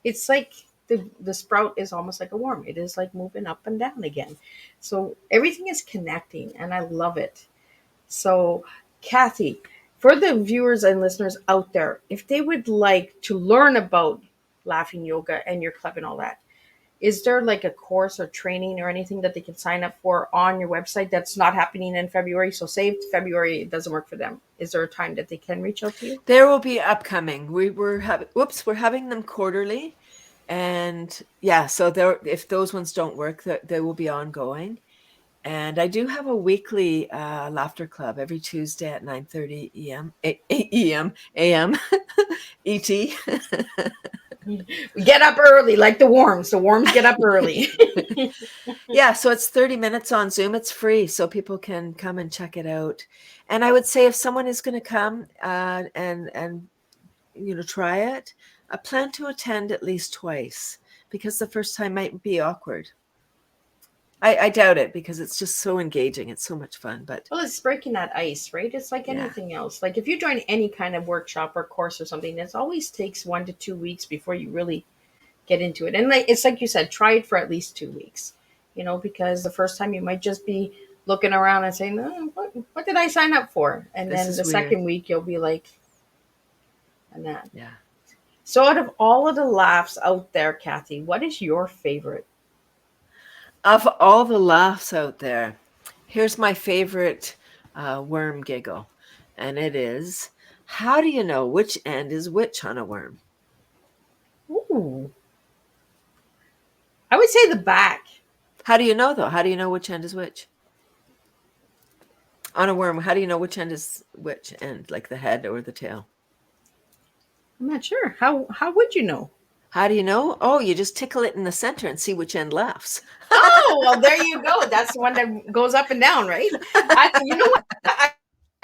it's like the sprout is almost like a worm. It is like moving up and down again. So everything is connecting, and I love it. So, Cathy, for the viewers and listeners out there, if they would like to learn about laughing yoga and your club and all that, is there like a course or training or anything that they can sign up for on your website that's not happening in February? So, say if February it doesn't work for them, is there a time that they can reach out to you? There will be upcoming. We're having them quarterly. And yeah, so if those ones don't work, they will be ongoing. And I do have a weekly laughter club every Tuesday at 9:30 a.m. ET. We get up early, like the worms. The worms get up early. Yeah, so it's 30 minutes on Zoom. It's free, so people can come and check it out. And I would say if someone is going to come and try it, I plan to attend at least twice because the first time might be awkward. I doubt it because it's just so engaging. It's so much fun. But Well, it's breaking that ice, right? It's like yeah, anything else. Like if you join any kind of workshop or course or something, it always takes 1 to 2 weeks before you really get into it. And like it's like you said, try it for at least 2 weeks. Because the first time you might just be looking around and saying, oh, what did I sign up for? And this then is the weird. second week you'll be like, and that. Yeah. So out of all of the laughs out there, Cathy, what is your favorite? Of all the laughs out there, here's my favorite worm giggle. And it is, how do you know which end is which on a worm? Ooh. I would say the back. How do you know, though? How do you know which end is which? On a worm, how do you know which end is which end, like the head or the tail? I'm not sure. How would you know? How do you know? Oh, you just tickle it in the center and see which end laughs. Oh, well, there you go. That's the one that goes up and down, right? You know what? I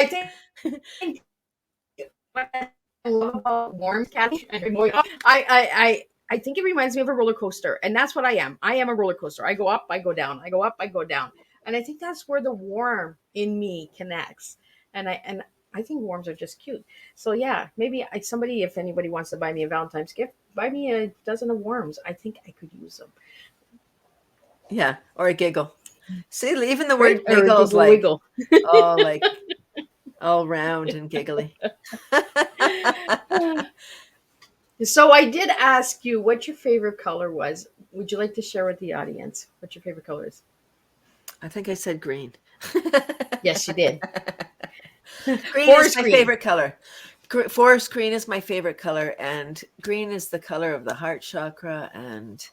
think what I love about worms, Cathy. I think it reminds me of a roller coaster, and that's what I am. I am a roller coaster. I go up, I go down. I go up, I go down, and I think that's where the worm in me connects. And I think worms are just cute. So yeah, maybe somebody, if anybody wants to buy me a Valentine's gift, buy me a dozen of worms. I think I could use them. Yeah, or a giggle. See, even the Right? word Or a giggle is giggle wiggle. like all round and giggly. So I did ask you what your favorite color was. Would you like to share with the audience what your favorite color is? I think I said green. Yes, you did. Green is Forest my green. favorite color. Forest green is my favorite color, and green is the color of the heart chakra. And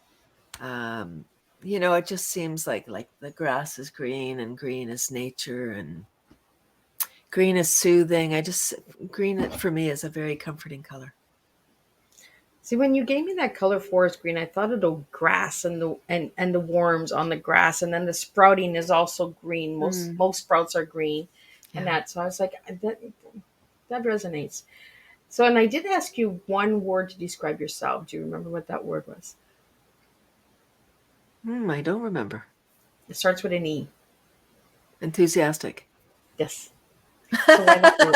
it just seems like the grass is green, and green is nature, and green is soothing. Green for me is a very comforting color. See, when you gave me that color forest green, I thought of the grass and the worms on the grass, and then the sprouting is also green. Most sprouts are green, and Yeah. so I was like, that resonates. So, and I did ask you one word to describe yourself. Do you remember what that word was? I don't remember. It starts with an E. Enthusiastic. Yes. So why that word?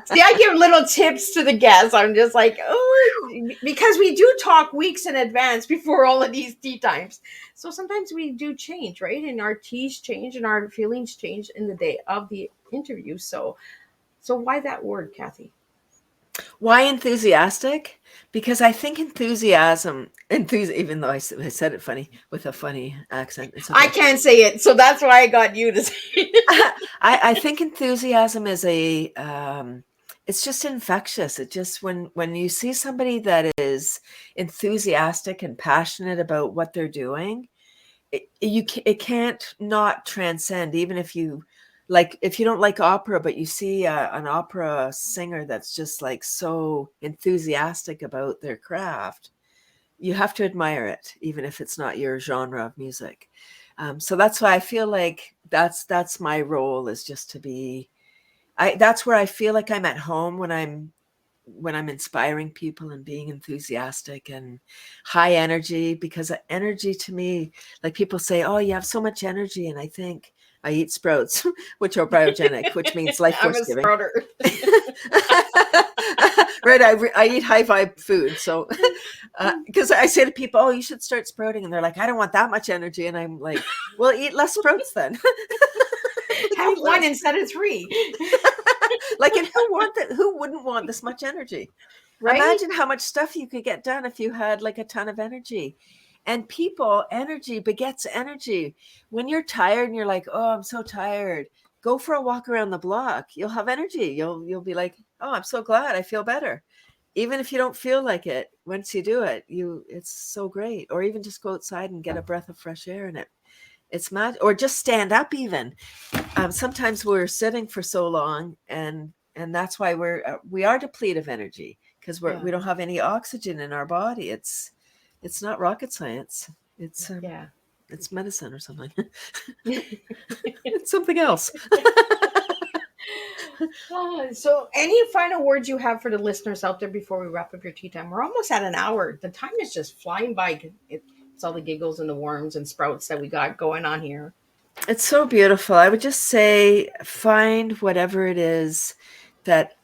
See, I give little tips to the guests. I'm just like, oh, because we do talk weeks in advance before all of these tea times. So sometimes we do change, right? And our teas change and our feelings change in the day of the interview. So why that word, Cathy? Why enthusiastic? Because I think even though I said it funny with a funny accent, it's I okay. can't say it, so that's why I got you to say it. I think enthusiasm is it's just infectious. It just when you see somebody that is enthusiastic and passionate about what they're doing, it can't not transcend. Even if you if you don't like opera, but you see an opera singer that's just like so enthusiastic about their craft, you have to admire it, even if it's not your genre of music. So that's why I feel like that's my role, is just to be. That's where I feel like I'm at home when I'm inspiring people and being enthusiastic and high energy, because energy to me, like people say, oh, you have so much energy. And I think I eat sprouts, which are biogenic, which means life I'm force a giving. sprouter. Right. I eat high vibe food. So, because I say to people, oh, you should start sprouting. And they're like, I don't want that much energy. And I'm like, well, eat less sprouts then. Have Eat one less. instead of three. Like, and who wouldn't want this much energy? Right? Imagine how much stuff you could get done if you had like a ton of energy. And energy begets energy. When you're tired and you're like, oh, I'm so tired, go for a walk around the block. You'll have energy. You'll be like, oh, I'm so glad, I feel better. Even if you don't feel like it, once you do it, it's so great. Or even just go outside and get a breath of fresh air in it. It's mad. Or just stand up even. Sometimes we're sitting for so long, and that's why we are depleted of energy, because Yeah. we don't have any oxygen in our body. It's not rocket science. Yeah. It's medicine or something. It's something else. So, any final words you have for the listeners out there before we wrap up your tea time? We're almost at an hour. The time is just flying by. It's all the giggles and the worms and sprouts that we got going on here. It's so beautiful. I would just say find whatever it is that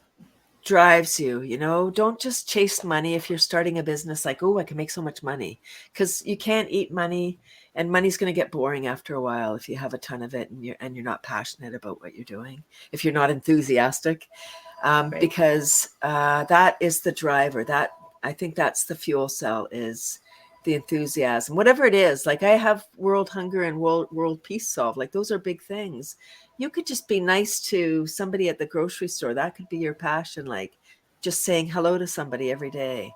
drives you. Don't just chase money. If you're starting a business, like, oh, I can make so much money, because you can't eat money, and money's going to get boring after a while if you have a ton of it and you're not passionate about what you're doing, if you're not enthusiastic, Right. because that is the driver. That, I think, that's the fuel cell, is the enthusiasm, whatever it is. Like, I have world hunger and world peace solved. Like, those are big things. You could just be nice to somebody at the grocery store. That could be your passion. Like, just saying hello to somebody every day,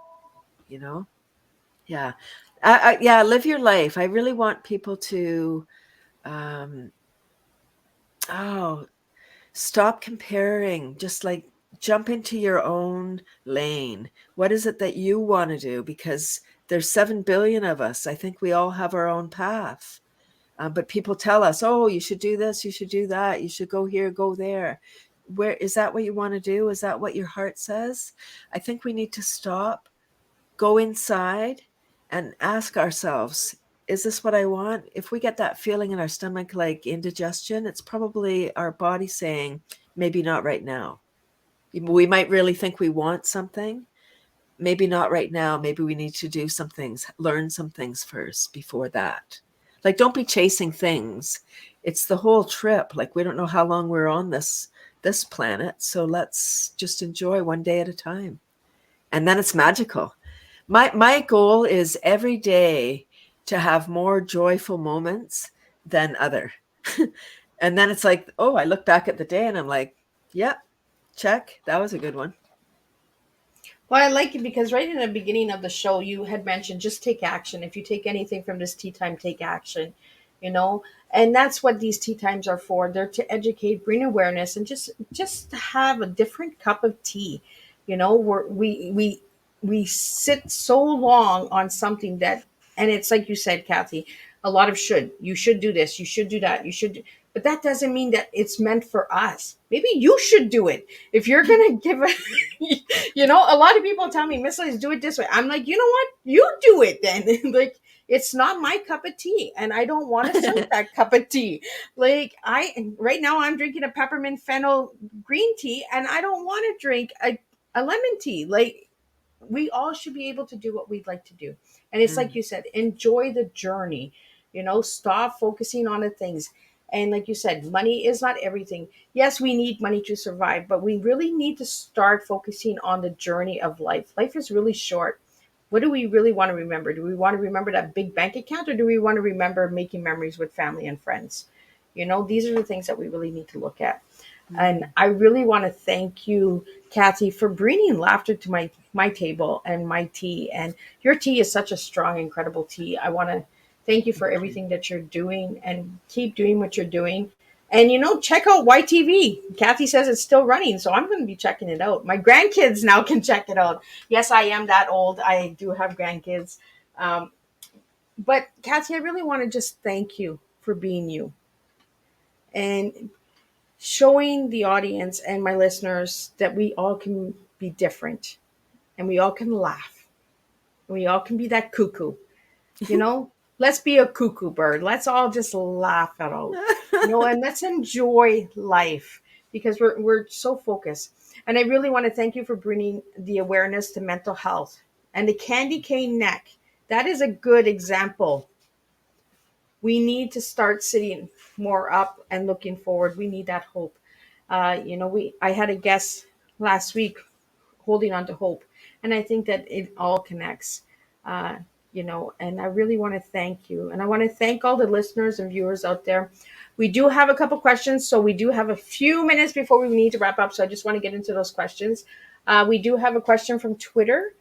you know? Yeah. Yeah. Live your life. I really want people to, um, oh, stop comparing. Just like jump into your own lane. What is it that you want to do? Because there's 7 billion of us. I think we all have our own path. But people tell us, oh, you should do this, you should do that, you should go here, go there. Where is that? What you want to do? Is that what your heart says? I think we need to stop, go inside, and ask ourselves, is this what I want? If we get that feeling in our stomach, like indigestion, it's probably our body saying, maybe not right now. We might really think we want something. Maybe not right now. Maybe we need to do some things, learn some things first before that. Like, don't be chasing things. It's the whole trip. Like, we don't know how long we're on this planet, so let's just enjoy one day at a time. And then it's magical. My goal is every day to have more joyful moments than other. And then it's like, oh, I look back at the day and I'm like, yep, check. That was a good one. Well, I like it because right in the beginning of the show, you had mentioned just take action. If you take anything from this tea time, take action, you know? And that's what these tea times are for. They're to educate, bring awareness, and just to have a different cup of tea. We sit so long on something that, and it's like you said, Kathy, a lot of should. You should do this. You should do that. You should. but that doesn't mean that it's meant for us. Maybe you should do it. If you're gonna give a, a lot of people tell me, Miss Liz, do it this way. I'm like, you know what? You do it then. Like, it's not my cup of tea, and I don't want to serve that cup of tea. Like, right now I'm drinking a peppermint fennel green tea, and I don't want to drink a lemon tea. Like, we all should be able to do what we'd like to do. And it's like Mm, you said, enjoy the journey, stop focusing on the things. And like you said, money is not everything. Yes, we need money to survive, but we really need to start focusing on the journey of life. Life is really short. What do we really want to remember? Do we want to remember that big bank account, or do we want to remember making memories with family and friends? These are the things that we really need to look at. And mm. I really want to thank you, Cathy, for bringing laughter to my table and my tea. And your tea is such a strong, incredible tea. I want to thank you for Thank you. everything that you're doing, and keep doing what you're doing. And check out YTV. Cathy says it's still running, so I'm going to be checking it out. My grandkids now can check it out. Yes, I am that old. I do have grandkids. Um, but Cathy, I really want to just thank you for being you and showing the audience and my listeners that we all can be different, and we all can laugh, and we all can be that cuckoo. you know let's be a cuckoo bird. Let's all just laugh it out, and let's enjoy life, because we're so focused. And I really want to thank you for bringing the awareness to mental health, and the candy cane neck. That is a good example. We need to start sitting more up and looking forward. We need that hope. We I had a guest last week holding on to hope, and I think that it all connects. Uh, and I really want to thank you, and I want to thank all the listeners and viewers out there. We do have a couple questions, so we do have a few minutes before we need to wrap up. So I just want to get into those questions. We do have a question from Twitter,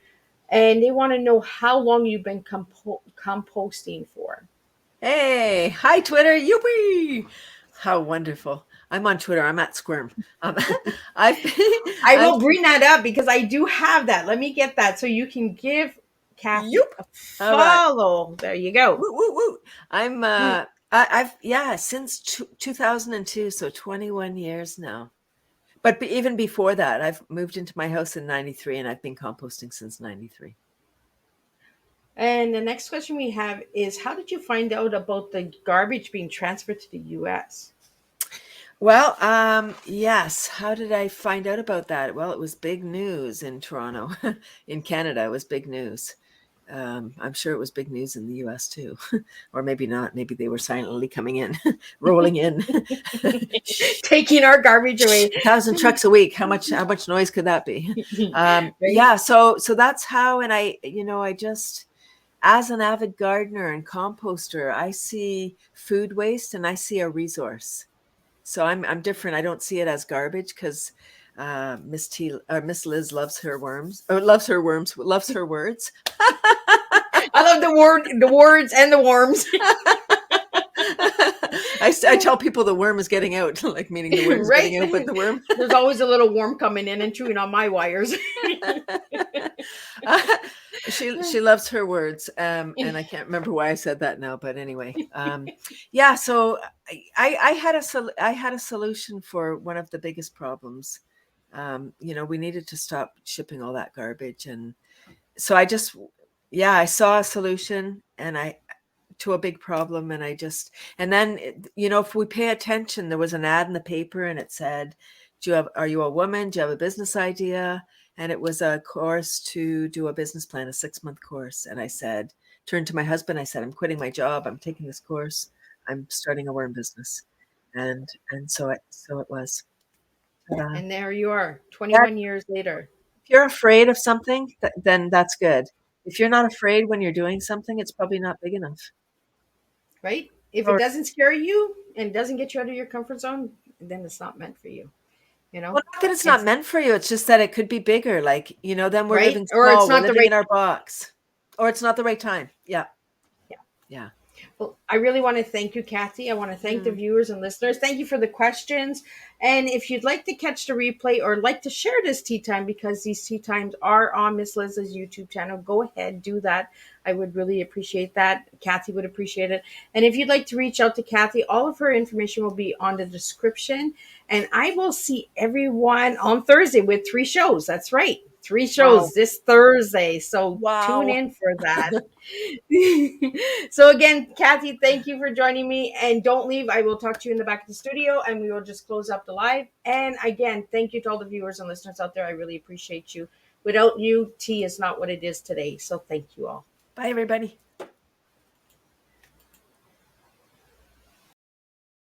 and they want to know how long you've been composting for. Hey, hi Twitter, yippee! How wonderful! I'm on Twitter. I'm at Squirm. Um, I've been, I I'm will bring that up because I do have that. Let me get that so you can give Cathy Yoop. a All right. follow. There you go. Woo, woo, woo. I'm I've yeah, since 2002, so 21 years now. But even before that, I've moved into my house in 93 and I've been composting since 93. And the next question we have is, how did you find out about the garbage being transferred to the US? Well, yes. How did I find out about that? Well, it was big news in Toronto. In Canada, it was big news. I'm sure it was big news in the US too. Or maybe not. Maybe they were silently coming in, rolling in. Shh, Taking our garbage shh, away. 1,000 trucks a week. How much noise could that be? Right? Yeah, so that's how, and I just, as an avid gardener and composter, I see food waste and I see a resource. So I'm different. I don't see it as garbage because Miss Liz loves her worms, or loves her words. I love the words and the worms. I tell people the worm is getting out, like meaning the word is Right? getting out, but the worm. There's always a little worm coming in and chewing on my wires. She loves her words, and I can't remember why I said that now, but anyway, yeah. So I had a solution for one of the biggest problems. We needed to stop shipping all that garbage, and so I saw a solution, and I to a big problem, and and then if we pay attention, there was an ad in the paper and it said, are you a woman, do you have a business idea? And it was a course to do a business plan, a 6-month course. And I said, turned to my husband, I said, I'm quitting my job, I'm taking this course, I'm starting a worm business. And so it was. And there you are, Yeah, 21 years later. if you're afraid of something, then that's good. If you're not afraid when you're doing something, it's probably not big enough. Right? If it Or doesn't scare you and doesn't get you out of your comfort zone, then it's not meant for you. You Well, know, not that it's not it's meant for you. It's just that it could be bigger. Like, then we're right, living or it's small. We're not the living right. in our box. Or it's not the right time. Yeah. Yeah. Yeah. Well, I really want to thank you, Cathy. I want to thank the Mm. viewers and listeners. Thank you for the questions. And if you'd like to catch the replay or like to share this tea time, because these tea times are on Miss Liz's YouTube channel, go ahead, do that. I would really appreciate that. Cathy would appreciate it. And if you'd like to reach out to Cathy, all of her information will be on the description. And I will see everyone on Thursday with 3 shows. That's right. 3 shows Wow. this Thursday. So tune Wow. in for that. So again, Cathy, thank you for joining me, and don't leave. I will talk to you in the back of the studio, and we will just close up the live. And again, thank you to all the viewers and listeners out there. I really appreciate you. Without you, tea is not what it is today. So thank you all. Bye, everybody.